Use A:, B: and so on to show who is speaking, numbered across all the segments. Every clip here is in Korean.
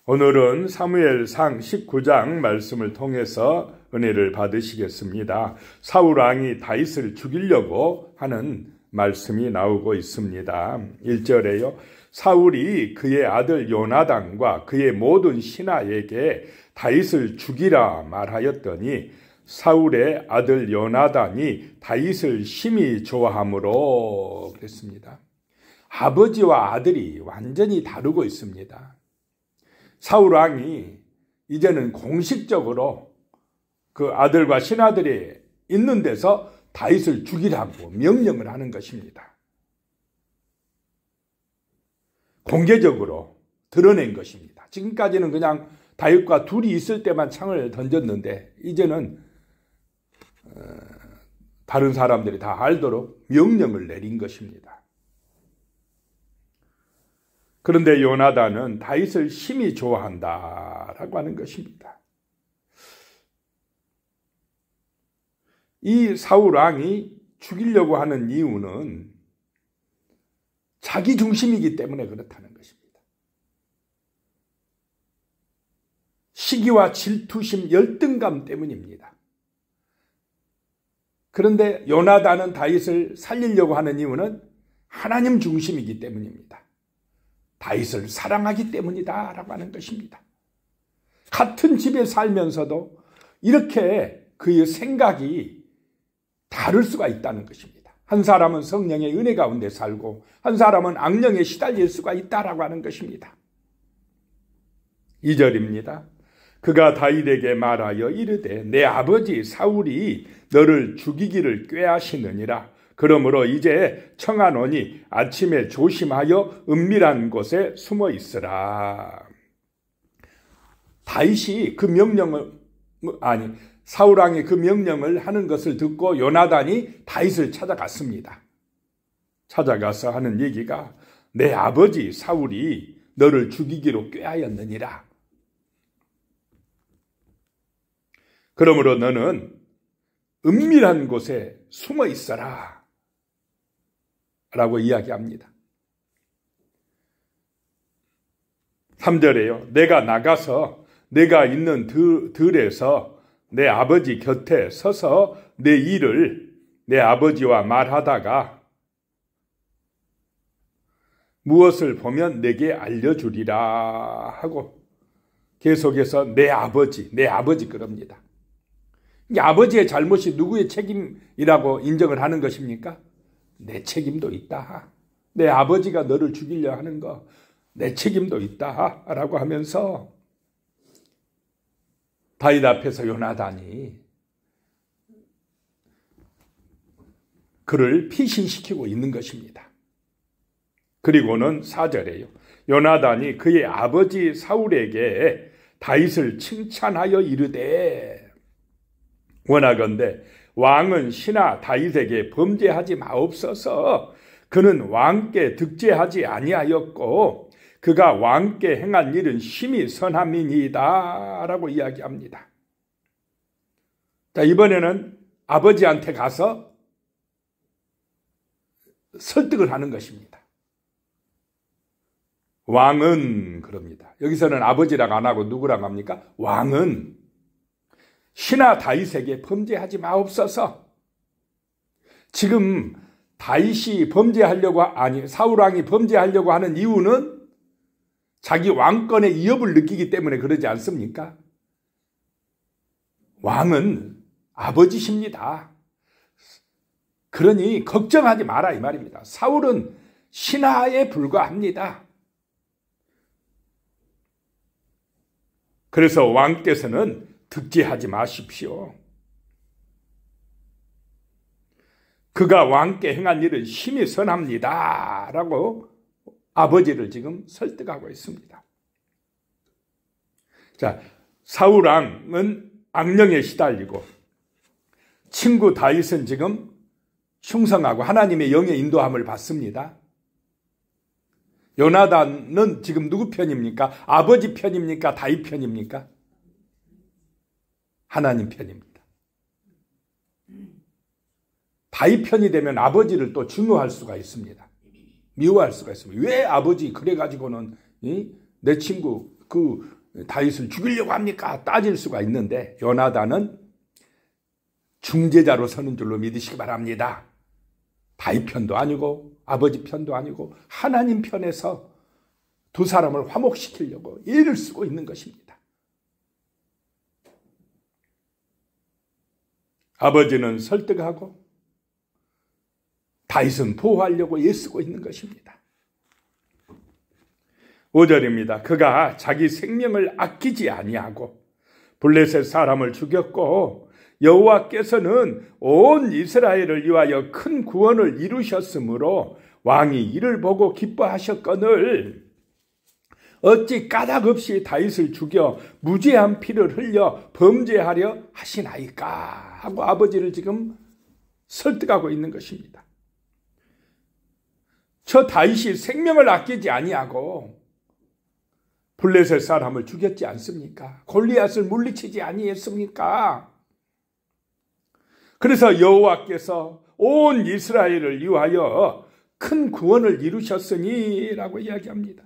A: 오늘은 사무엘상 19장 말씀을 통해서 은혜를 받으시겠습니다. 사울 왕이 다윗을 죽이려고 하는 말씀이 나오고 있습니다. 1절에요. 사울이 그의 아들 요나단과 그의 모든 신하에게 다윗을 죽이라 말하였더니 사울의 아들 요나단이 다윗을 심히 좋아하므로 그랬습니다. 아버지와 아들이 완전히 다르고 있습니다. 사울 왕이 이제는 공식적으로 그 아들과 신하들이 있는 데서 다윗을 죽이라고 명령을 하는 것입니다. 공개적으로 드러낸 것입니다. 지금까지는 그냥 다윗과 둘이 있을 때만 창을 던졌는데 이제는 다른 사람들이 다 알도록 명령을 내린 것입니다. 그런데 요나단은 다윗을 심히 좋아한다라고 하는 것입니다. 이 사울 왕이 죽이려고 하는 이유는 자기 중심이기 때문에 그렇다는 것입니다. 시기와 질투심, 열등감 때문입니다. 그런데 요나단은 다윗을 살리려고 하는 이유는 하나님 중심이기 때문입니다. 다윗을 사랑하기 때문이다 라고 하는 것입니다. 같은 집에 살면서도 이렇게 그의 생각이 다를 수가 있다는 것입니다. 한 사람은 성령의 은혜 가운데 살고 한 사람은 악령에 시달릴 수가 있다라고 하는 것입니다. 2절입니다. 그가 다윗에게 말하여 이르되 내 아버지 사울이 너를 죽이기를 꾀하시느니라. 그러므로 이제 청하노니 아침에 조심하여 은밀한 곳에 숨어 있으라. 다윗이 그 명령을 사울 왕이 그 명령을 하는 것을 듣고 요나단이 다윗을 찾아갔습니다. 찾아가서 하는 얘기가 내 아버지 사울이 너를 죽이기로 꾀하였느니라. 그러므로 너는 은밀한 곳에 숨어 있어라 라고 이야기합니다. 3절에요. 내가 나가서 내가 있는 들에서 내 아버지 곁에 서서 내 일을 내 아버지와 말하다가 무엇을 보면 내게 알려주리라 하고 계속해서 내 아버지 그럽니다. 이 아버지의 잘못이 누구의 책임이라고 인정을 하는 것입니까? 내 책임도 있다. 내 아버지가 너를 죽이려 하는 거 내 책임도 있다 라고 하면서 다윗 앞에서 요나단이 그를 피신시키고 있는 것입니다. 그리고는 4절에요. 요나단이 그의 아버지 사울에게 다윗을 칭찬하여 이르되 원하건대 왕은 신하 다윗에게 범죄하지 마옵소서. 그는 왕께 득죄하지 아니하였고 그가 왕께 행한 일은 심히 선함이니이다 라고 이야기합니다. 자, 이번에는 아버지한테 가서 설득을 하는 것입니다. 왕은 그럽니다. 여기서는 아버지라고 안 하고 누구라고 합니까? 왕은 신하 다윗에게 범죄하지 마옵소서. 지금 다윗이 사울 왕이 범죄하려고 하는 이유는 자기 왕권의 위협을 느끼기 때문에 그러지 않습니까? 왕은 아버지십니다. 그러니 걱정하지 마라 이 말입니다. 사울은 신하에 불과합니다. 그래서 왕께서는 득죄하지 마십시오. 그가 왕께 행한 일은 심히 선합니다 라고 아버지를 지금 설득하고 있습니다. 자, 사울 왕은 악령에 시달리고 친구 다윗은 지금 충성하고 하나님의 영의 인도함을 받습니다. 요나단은 지금 누구 편입니까? 아버지 편입니까? 다윗 편입니까? 하나님 편입니다. 다윗 편이 되면 아버지를 또 증오할 수가 있습니다. 미워할 수가 있습니다. 왜 아버지 그래가지고는 내 친구 다윗을 죽이려고 합니까? 따질 수가 있는데 요나단은 중재자로 서는 줄로 믿으시기 바랍니다. 다윗 편도 아니고 아버지 편도 아니고 하나님 편에서 두 사람을 화목시키려고 애를 쓰고 있는 것입니다. 아버지는 설득하고 다윗은 보호하려고 애쓰고 있는 것입니다. 5절입니다. 그가 자기 생명을 아끼지 아니하고 블레셋 사람을 죽였고 여호와께서는 온 이스라엘을 위하여 큰 구원을 이루셨으므로 왕이 이를 보고 기뻐하셨거늘 어찌 까닭 없이 다윗을 죽여 무죄한 피를 흘려 범죄하려 하시나이까 하고 아버지를 지금 설득하고 있는 것입니다. 저 다윗이 생명을 아끼지 아니하고 블레셋 사람을 죽였지 않습니까? 골리앗을 물리치지 아니했습니까? 그래서 여호와께서 온 이스라엘을 위하여 큰 구원을 이루셨으니 라고 이야기합니다.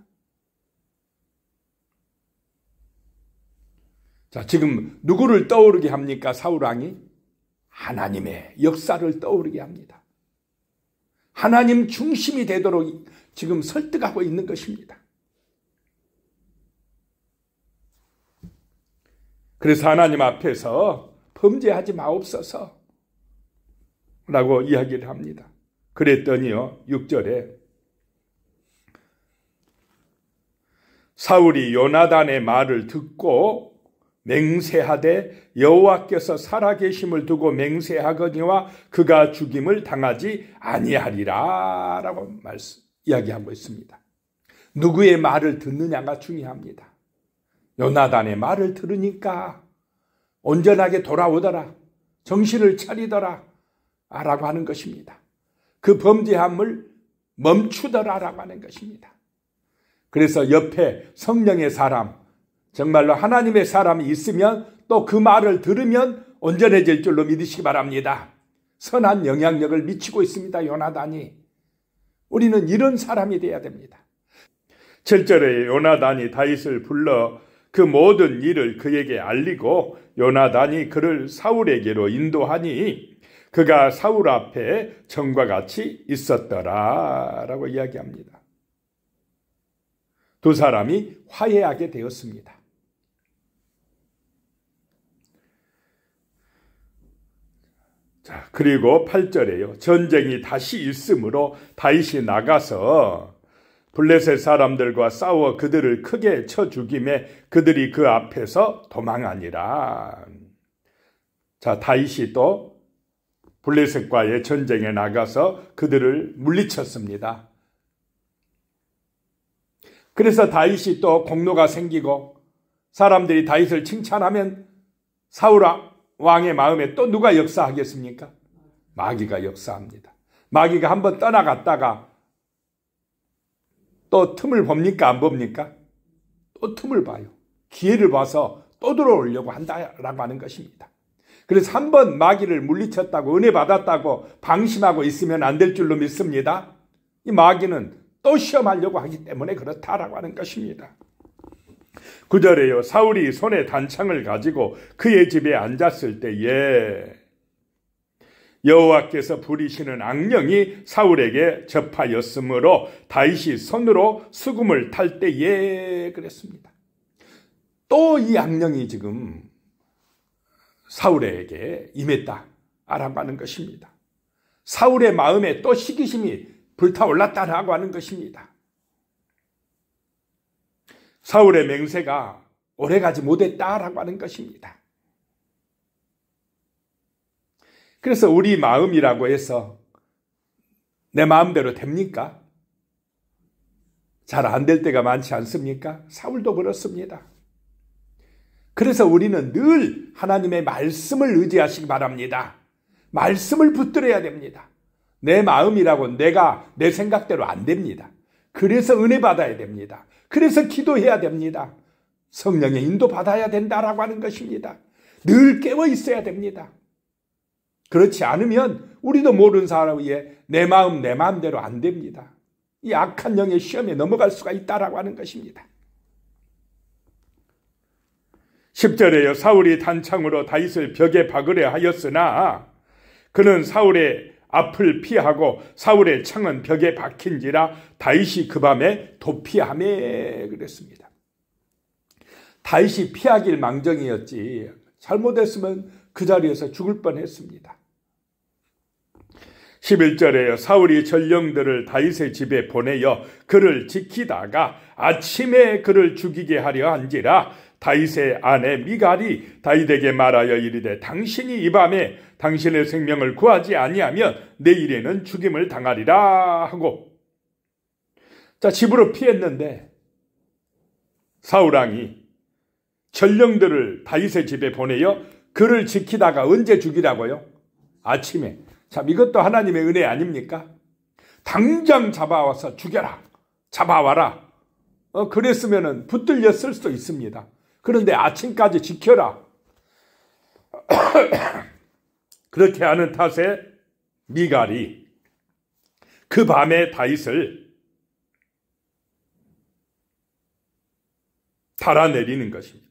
A: 자, 지금 누구를 떠오르게 합니까? 사울왕이 하나님의 역사를 떠오르게 합니다. 하나님 중심이 되도록 지금 설득하고 있는 것입니다. 그래서 하나님 앞에서 범죄하지 마옵소서 라고 이야기를 합니다. 그랬더니요 6절에 사울이 요나단의 말을 듣고 맹세하되 여호와께서 살아계심을 두고 맹세하거니와 그가 죽임을 당하지 아니하리라 라고 이야기하고 있습니다. 누구의 말을 듣느냐가 중요합니다. 요나단의 말을 들으니까 온전하게 돌아오더라, 정신을 차리더라 라고 하는 것입니다. 그 범죄함을 멈추더라 라고 하는 것입니다. 그래서 옆에 성령의 사람, 정말로 하나님의 사람이 있으면 또 그 말을 들으면 온전해질 줄로 믿으시기 바랍니다. 선한 영향력을 미치고 있습니다. 요나단이. 우리는 이런 사람이 되어야 됩니다. 7절에 요나단이 다윗을 불러 그 모든 일을 그에게 알리고 요나단이 그를 사울에게로 인도하니 그가 사울 앞에 전과 같이 있었더라 라고 이야기합니다. 두 사람이 화해하게 되었습니다. 자, 그리고 8절에요. 전쟁이 다시 있으므로 다윗이 나가서 블레셋 사람들과 싸워 그들을 크게 쳐 죽임에 그들이 그 앞에서 도망하니라. 자, 다윗이 또 블레셋과의 전쟁에 나가서 그들을 물리쳤습니다. 그래서 다윗이 또 공로가 생기고 사람들이 다윗을 칭찬하면 사울 왕의 마음에 또 누가 역사하겠습니까? 마귀가 역사합니다. 마귀가 한번 떠나갔다가 또 틈을 봅니까? 안 봅니까? 또 틈을 봐요. 기회를 봐서 또 들어오려고 한다라고 하는 것입니다. 그래서 한번 마귀를 물리쳤다고 은혜 받았다고 방심하고 있으면 안 될 줄로 믿습니다. 이 마귀는 또 시험하려고 하기 때문에 그렇다라고 하는 것입니다. 9절에요. 사울이 손에 단창을 가지고 그의 집에 앉았을 때에 여호와께서 부리시는 악령이 사울에게 접하였으므로 다윗이 손으로 수금을 탈 때에 그랬습니다. 또 이 악령이 지금 사울에게 임했다라고 하는 것입니다. 사울의 마음에 또 시기심이 불타올랐다라고 하는 것입니다. 사울의 맹세가 오래가지 못했다라고 하는 것입니다. 그래서 우리 마음이라고 해서 내 마음대로 됩니까? 잘 안 될 때가 많지 않습니까? 사울도 그렇습니다. 그래서 우리는 늘 하나님의 말씀을 의지하시기 바랍니다. 말씀을 붙들어야 됩니다. 내 마음이라고 내가 내 생각대로 안 됩니다. 그래서 은혜 받아야 됩니다. 그래서 기도해야 됩니다. 성령의 인도 받아야 된다라고 하는 것입니다. 늘 깨어 있어야 됩니다. 그렇지 않으면 우리도 모르는 사람 위에 내 마음 내 마음대로 안 됩니다. 이 악한 영의 시험에 넘어갈 수가 있다라고 하는 것입니다. 10절에요. 사울이 단창으로 다윗을 벽에 박으려 하였으나 그는 사울의 앞을 피하고 사울의 창은 벽에 박힌지라 다윗이 그 밤에 도피하매 그랬습니다. 다윗이 피하길 망정이었지 잘못했으면 그 자리에서 죽을 뻔했습니다. 11절에요. 사울이 전령들을 다윗의 집에 보내어 그를 지키다가 아침에 그를 죽이게 하려 한지라 다윗의 아내 미갈이 다윗에게 말하여 이르되 당신이 이 밤에 당신의 생명을 구하지 아니하면 내일에는 죽임을 당하리라 하고 자 집으로 피했는데 사울왕이 전령들을 다윗의 집에 보내어 그를 지키다가 언제 죽이라고요? 아침에. 참 이것도 하나님의 은혜 아닙니까? 당장 잡아와서 죽여라. 잡아와라. 그랬으면 붙들렸을 수도 있습니다. 그런데 아침까지 지켜라. 그렇게 하는 탓에 미갈이 그 밤에 다윗을 달아내리는 것입니다.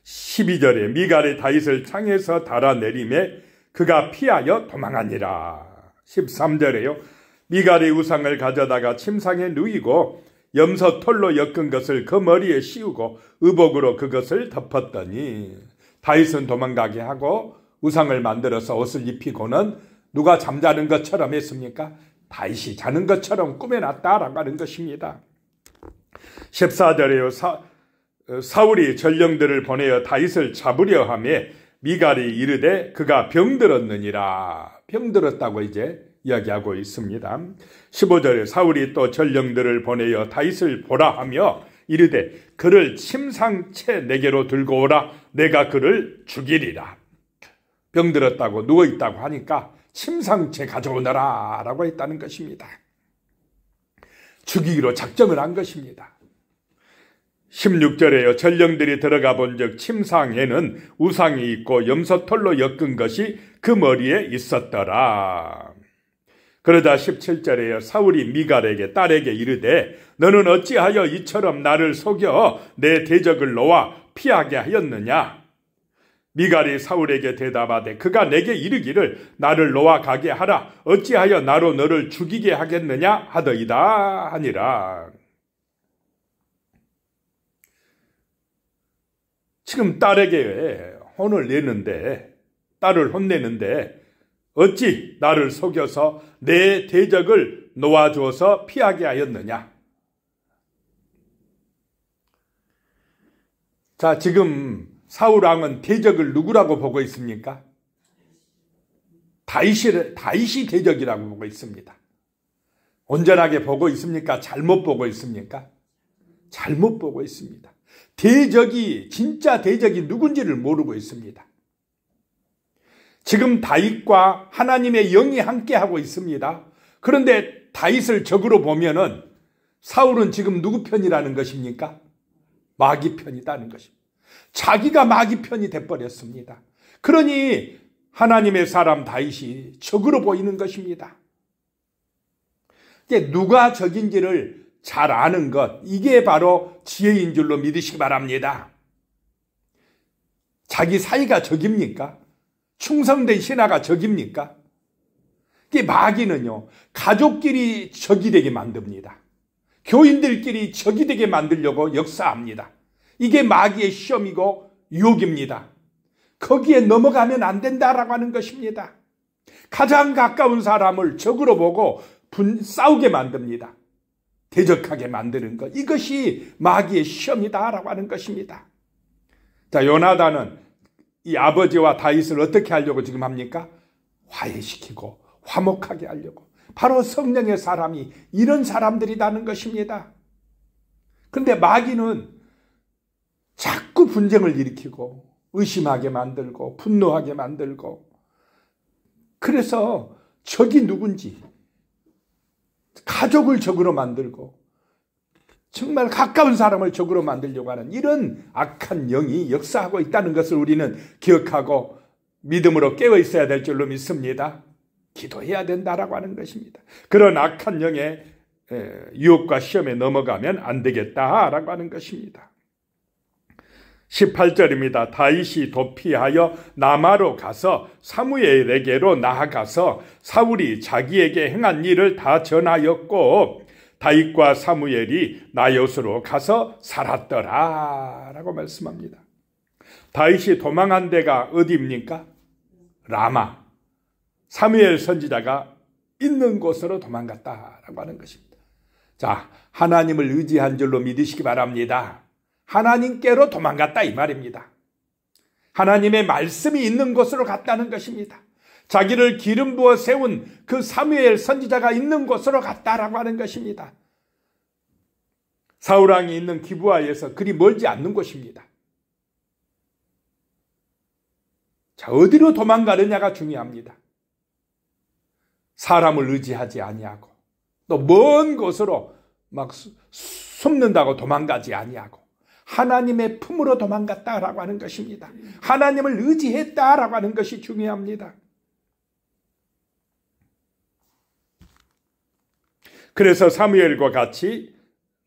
A: 12절에 미갈이 다윗을 창에서 달아내림에 그가 피하여 도망하니라. 13절에요. 미갈이 우상을 가져다가 침상에 누이고 염소털로 엮은 것을 그 머리에 씌우고 의복으로 그것을 덮었더니 다윗은 도망가게 하고 우상을 만들어서 옷을 입히고는 누가 잠자는 것처럼 했습니까? 다윗이 자는 것처럼 꾸며놨다라고 하는 것입니다. 14절에요. 사울이 전령들을 보내어 다윗을 잡으려 하며 미갈이 이르되 그가 병들었느니라. 병들었다고 이제 이야기하고 있습니다. 15절에 사울이 또 전령들을 보내어 다윗을 보라 하며 이르되 그를 침상채 내게로 들고 오라. 내가 그를 죽이리라. 병들었다고 누워있다고 하니까 침상채 가져오너라 라고 했다는 것입니다. 죽이기로 작정을 한 것입니다. 16절에요. 전령들이 들어가 본즉 침상에는 우상이 있고 염소털로 엮은 것이 그 머리에 있었더라. 그러자 17절에요. 사울이 미갈에게 딸에게 이르되 너는 어찌하여 이처럼 나를 속여 내 대적을 놓아 피하게 하였느냐. 미갈이 사울에게 대답하되 그가 내게 이르기를 나를 놓아 가게 하라. 어찌하여 나로 너를 죽이게 하겠느냐 하더이다 하니라. 지금 딸에게 혼을 내는데 딸을 혼내는데 어찌 나를 속여서 내 대적을 놓아주어서 피하게 하였느냐. 자, 지금 사울왕은 대적을 누구라고 보고 있습니까? 다윗이 대적이라고 보고 있습니다. 온전하게 보고 있습니까? 잘못 보고 있습니까? 잘못 보고 있습니다. 대적이 진짜 대적이 누군지를 모르고 있습니다. 지금 다윗과 하나님의 영이 함께하고 있습니다. 그런데 다윗을 적으로 보면은 사울은 지금 누구 편이라는 것입니까? 마귀 편이라는 것입니다. 자기가 마귀 편이 돼버렸습니다. 그러니 하나님의 사람 다윗이 적으로 보이는 것입니다. 누가 적인지를 잘 아는 것, 이게 바로 지혜인 줄로 믿으시기 바랍니다. 자기 사이가 적입니까? 충성된 신하가 적입니까? 이게 마귀는요, 가족끼리 적이 되게 만듭니다. 교인들끼리 적이 되게 만들려고 역사합니다. 이게 마귀의 시험이고 유혹입니다. 거기에 넘어가면 안 된다라고 하는 것입니다. 가장 가까운 사람을 적으로 보고 싸우게 만듭니다. 대적하게 만드는 것, 이것이 마귀의 시험이다라고 하는 것입니다. 자, 요나단은 이 아버지와 다윗을 어떻게 하려고 지금 합니까? 화해시키고 화목하게 하려고. 바로 성령의 사람이 이런 사람들이라는 것입니다. 그런데 마귀는 자꾸 분쟁을 일으키고 의심하게 만들고 분노하게 만들고, 그래서 적이 누군지 가족을 적으로 만들고 정말 가까운 사람을 적으로 만들려고 하는 이런 악한 영이 역사하고 있다는 것을 우리는 기억하고 믿음으로 깨어 있어야 될 줄로 믿습니다. 기도해야 된다라고 하는 것입니다. 그런 악한 영의 유혹과 시험에 넘어가면 안 되겠다라고 하는 것입니다. 18절입니다. 다윗이 도피하여 라마로 가서 사무엘에게로 나아가서 사울이 자기에게 행한 일을 다 전하였고 다윗과 사무엘이 나요스로 가서 살았더라 라고 말씀합니다. 다윗이 도망한 데가 어디입니까? 라마. 사무엘 선지자가 있는 곳으로 도망갔다라고 하는 것입니다. 자, 하나님을 의지한 줄로 믿으시기 바랍니다. 하나님께로 도망갔다 이 말입니다. 하나님의 말씀이 있는 곳으로 갔다는 것입니다. 자기를 기름 부어 세운 그 사무엘 선지자가 있는 곳으로 갔다라고 하는 것입니다. 사울왕이 있는 기브아에서 그리 멀지 않는 곳입니다. 자, 어디로 도망가느냐가 중요합니다. 사람을 의지하지 아니하고 또 먼 곳으로 막 숨는다고 도망가지 아니하고 하나님의 품으로 도망갔다라고 하는 것입니다. 하나님을 의지했다라고 하는 것이 중요합니다. 그래서 사무엘과 같이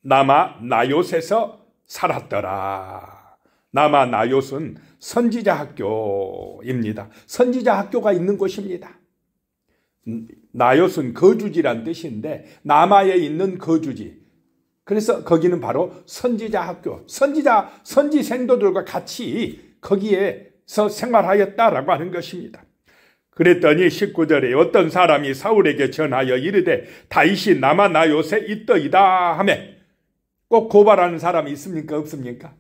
A: 라마 나요스에서 살았더라. 라마 나요스는 선지자 학교입니다. 선지자 학교가 있는 곳입니다. 나요스는 거주지란 뜻인데 라마에 있는 거주지. 그래서 거기는 바로 선지자 학교, 선지 생도들과 같이 거기에서 생활하였다라고 하는 것입니다. 그랬더니 19절에 어떤 사람이 사울에게 전하여 이르되 다윗이 라마 나요스에 있더이다 하며 꼭 고발하는 사람이 있습니까? 없습니까?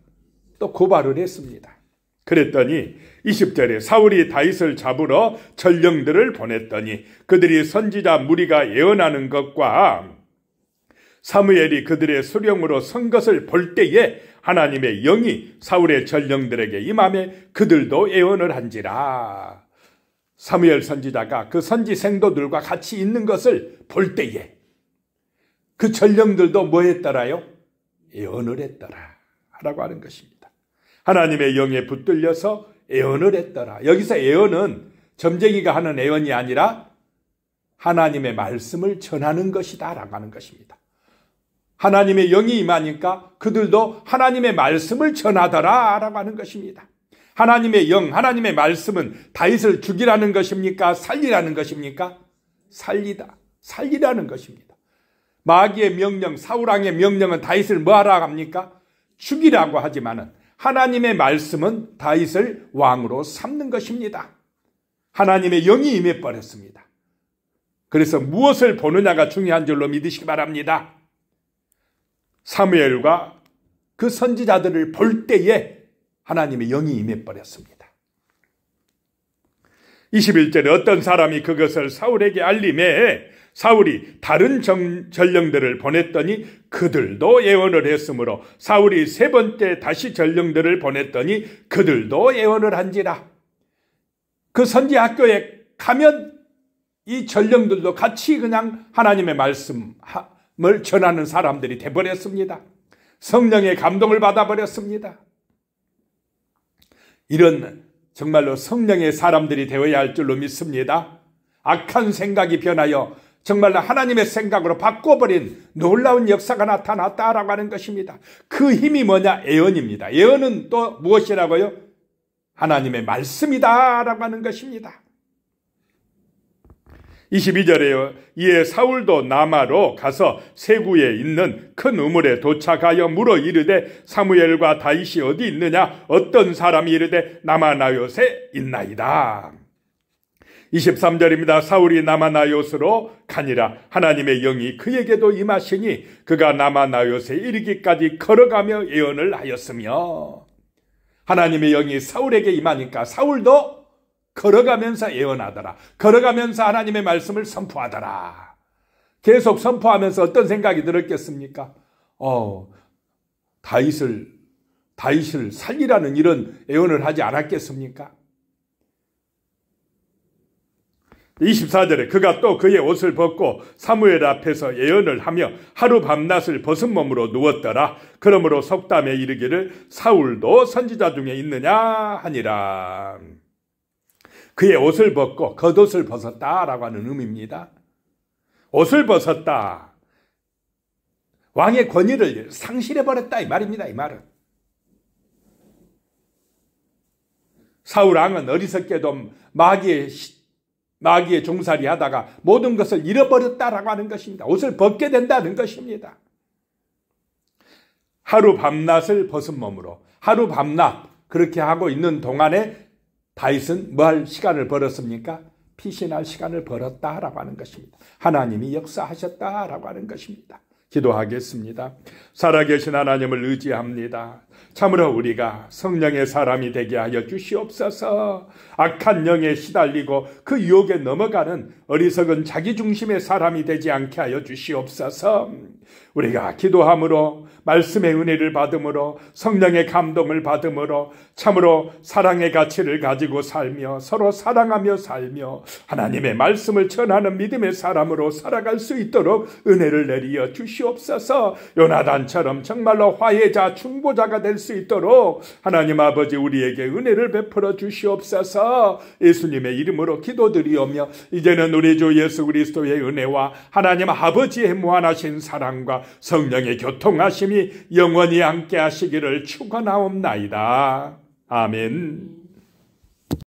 A: 또 고발을 했습니다. 그랬더니 20절에 사울이 다윗을 잡으러 전령들을 보냈더니 그들이 선지자 무리가 예언하는 것과 사무엘이 그들의 수령으로 선 것을 볼 때에 하나님의 영이 사울의 전령들에게 임하며 그들도 예언을 한지라. 사무엘 선지자가 그 선지 생도들과 같이 있는 것을 볼 때에 그 전령들도 뭐 했더라요? 예언을 했더라 라고 하는 것입니다. 하나님의 영에 붙들려서 예언을 했더라. 여기서 예언은 점쟁이가 하는 예언이 아니라 하나님의 말씀을 전하는 것이다 라고 하는 것입니다. 하나님의 영이 임하니까 그들도 하나님의 말씀을 전하더라 라고 하는 것입니다. 하나님의 영, 하나님의 말씀은 다윗을 죽이라는 것입니까? 살리라는 것입니까? 살리라는 것입니다. 마귀의 명령, 사울왕의 명령은 다윗을 뭐하라 합니까? 죽이라고 하지만은 하나님의 말씀은 다윗을 왕으로 삼는 것입니다. 하나님의 영이 임해버렸습니다. 그래서 무엇을 보느냐가 중요한 줄로 믿으시기 바랍니다. 사무엘과 그 선지자들을 볼 때에 하나님의 영이 임해버렸습니다. 21절에 어떤 사람이 그것을 사울에게 알림해 사울이 다른 전령들을 보냈더니 그들도 예언을 했으므로 사울이 세 번째 다시 전령들을 보냈더니 그들도 예언을 한지라. 그 선지 학교에 가면 이 전령들도 같이 그냥 하나님의 말씀을 전하는 사람들이 돼버렸습니다. 성령의 감동을 받아버렸습니다. 이런 정말로 성령의 사람들이 되어야 할 줄로 믿습니다. 악한 생각이 변하여 정말로 하나님의 생각으로 바꿔버린 놀라운 역사가 나타났다라고 하는 것입니다. 그 힘이 뭐냐? 예언입니다. 예언은 또 무엇이라고요? 하나님의 말씀이다라고 하는 것입니다. 22절에요. 이에 사울도 라마로 가서 세구에 있는 큰 우물에 도착하여 물어 이르되 사무엘과 다윗이 어디 있느냐? 어떤 사람이 이르되 라마 나요스에 있나이다. 23절입니다. 사울이 라마 나요스로 가니라. 하나님의 영이 그에게도 임하시니 그가 라마 나요스에 이르기까지 걸어가며 예언을 하였으며, 하나님의 영이 사울에게 임하니까 사울도 걸어가면서 예언하더라. 걸어가면서 하나님의 말씀을 선포하더라. 계속 선포하면서 어떤 생각이 들었겠습니까? 다윗을 살리라는 이런 예언을 하지 않았겠습니까? 24절에 그가 또 그의 옷을 벗고 사무엘 앞에서 예언을 하며 하루 밤낮을 벗은 몸으로 누웠더라. 그러므로 속담에 이르기를 사울도 선지자 중에 있느냐 하니라. 그의 옷을 벗고 겉옷을 벗었다라고 하는 의미입니다. 옷을 벗었다. 왕의 권위를 상실해버렸다 이 말입니다. 이 말은. 사울 왕은 어리석게도 마귀의 종살이 하다가 모든 것을 잃어버렸다라고 하는 것입니다. 옷을 벗게 된다는 것입니다. 하루 밤낮을 벗은 몸으로 하루 밤낮 그렇게 하고 있는 동안에 다윗은 뭐 할 시간을 벌었습니까? 피신할 시간을 벌었다라고 하는 것입니다. 하나님이 역사하셨다라고 하는 것입니다. 기도하겠습니다. 살아계신 하나님을 의지합니다. 참으로 우리가 성령의 사람이 되게 하여 주시옵소서. 악한 영에 시달리고 그 유혹에 넘어가는 어리석은 자기중심의 사람이 되지 않게 하여 주시옵소서. 우리가 기도함으로 말씀의 은혜를 받음으로 성령의 감동을 받음으로 참으로 사랑의 가치를 가지고 살며 서로 사랑하며 살며 하나님의 말씀을 전하는 믿음의 사람으로 살아갈 수 있도록 은혜를 내리어 주시옵소서. 요나단처럼 정말로 화해자 중보자가 될 수 있도록 하나님 아버지 우리에게 은혜를 베풀어 주시옵소서. 예수님의 이름으로 기도드리오며 이제는 우리 주 예수 그리스도의 은혜와 하나님 아버지의 무한하신 사랑과 성령의 교통하심이 영원히 함께 하시기를 축원하옵나이다. 아멘.